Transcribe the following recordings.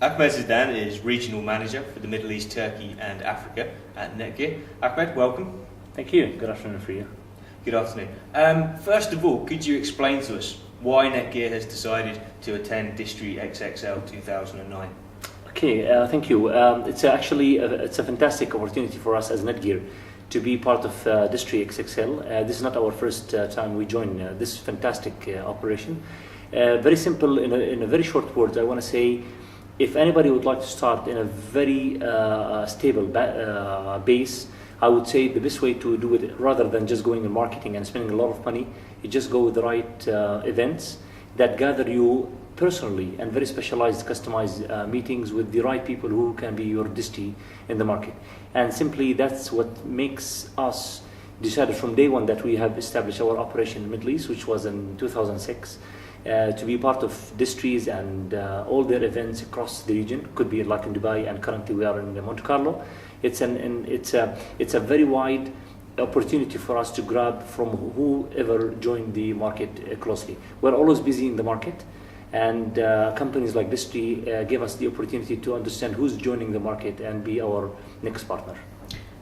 Ahmad Zeidan is Regional Manager for the Middle East, Turkey and Africa at Netgear. Ahmad, welcome. Thank you. Good afternoon for you. Good afternoon. First of all, could you explain to us why Netgear has decided to attend DISTREE XXL 2009? Okay, thank you. It's a fantastic opportunity for us as Netgear to be part of DISTREE XXL. This is not our first time we join this fantastic operation. Very simple, in a very short words, I want to say, if anybody would like to start in a very stable base, I would say the best way to do it, rather than just going in marketing and spending a lot of money, you just go with the right events that gather you personally and very specialized, customized meetings with the right people who can be your distie in the market. And simply that's what makes us decided from day one that we have established our operation in the Middle East, which was in 2006. To be part of DISTREEs and all their events across the region. Could be like in Dubai, and currently we are in Monte Carlo. It's a very wide opportunity for us to grab from whoever joined the market closely. We're always busy in the market, and companies like DISTREE give us the opportunity to understand who's joining the market and be our next partner.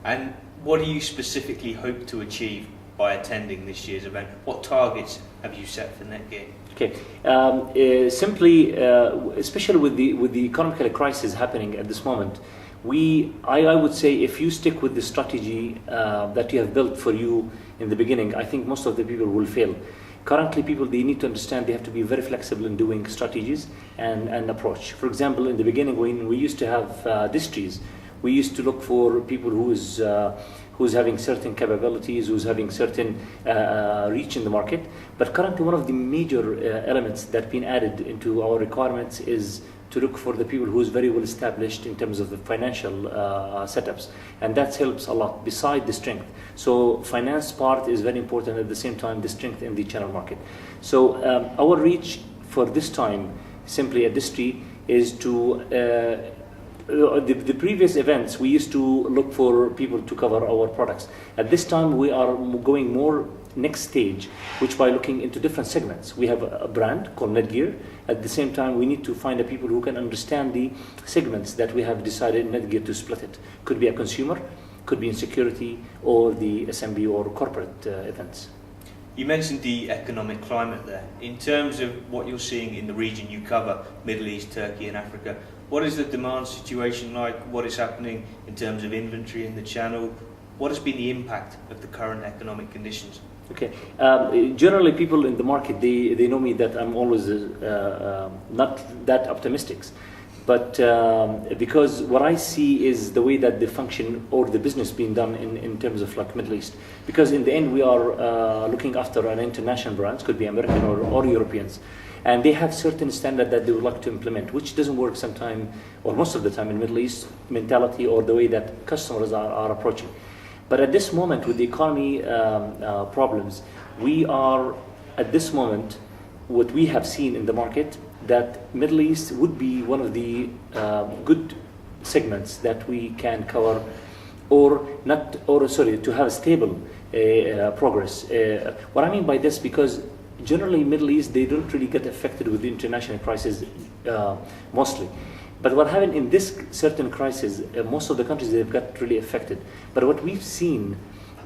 And what do you specifically hope to achieve by attending this year's event? What targets have you set for Netgear? Okay, simply, especially with the economic crisis happening at this moment, I would say if you stick with the strategy that you have built for you in the beginning, I think most of the people will fail. Currently, people, they need to understand they have to be very flexible in doing strategies and approach. For example, in the beginning, when we used to have DISTREEs, we used to look for people who's having certain capabilities, who's having certain reach in the market. But currently, one of the major elements that been added into our requirements is to look for the people who's very well established in terms of the financial setups, and that helps a lot beside the strength. So finance part is very important, at the same time the strength in the channel market. So our reach for this time simply at DISTREE is to the previous events we used to look for people to cover our products. At this time we are going more next stage, which by looking into different segments. We have a brand called Netgear. At the same time, we need to find the people who can understand the segments that we have decided Netgear to split it. Could be a consumer, could be in security, or the SMB or corporate events. You mentioned the economic climate there. In terms of what you're seeing in the region you cover, Middle East, Turkey and Africa, what is the demand situation like? What is happening in terms of inventory in the channel? What has been the impact of the current economic conditions? Okay. Generally, people in the market, they know me that I'm always not that optimistic. But because what I see is the way that the function or the business being done in terms of like Middle East. Because in the end, we are looking after an international brands, could be American or Europeans. And they have certain standard that they would like to implement, which doesn't work sometimes, or most of the time in Middle East mentality or the way that customers are approaching. But at this moment, with the economy problems, we are, at this moment, what we have seen in the market, that Middle East would be one of the good segments that we can cover, to have a stable progress. What I mean by this, because generally Middle East, they don't really get affected with the international crisis mostly. But what happened in this certain crisis, most of the countries, they've got really affected. But what we've seen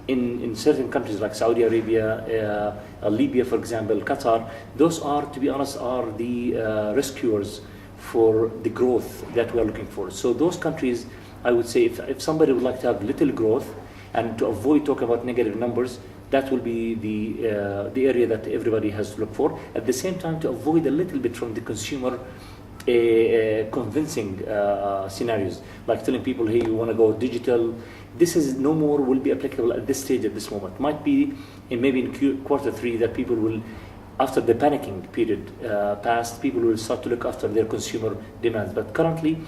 in certain countries like Saudi Arabia, Libya, for example, Qatar, those are, to be honest, are the rescuers for the growth that we are looking for. So those countries, I would say, if somebody would like to have little growth and to avoid talking about negative numbers, that will be the area that everybody has to look for. At the same time, to avoid a little bit from the consumer convincing scenarios, like telling people, hey, you want to go digital. This is no more will be applicable at this stage, at this moment. Might be maybe in Q3 that people will, after the panicking period passed, people will start to look after their consumer demands. But currently,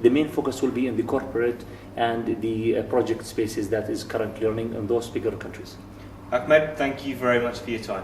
the main focus will be in the corporate and the project spaces that is currently running in those bigger countries. Ahmed, thank you very much for your time.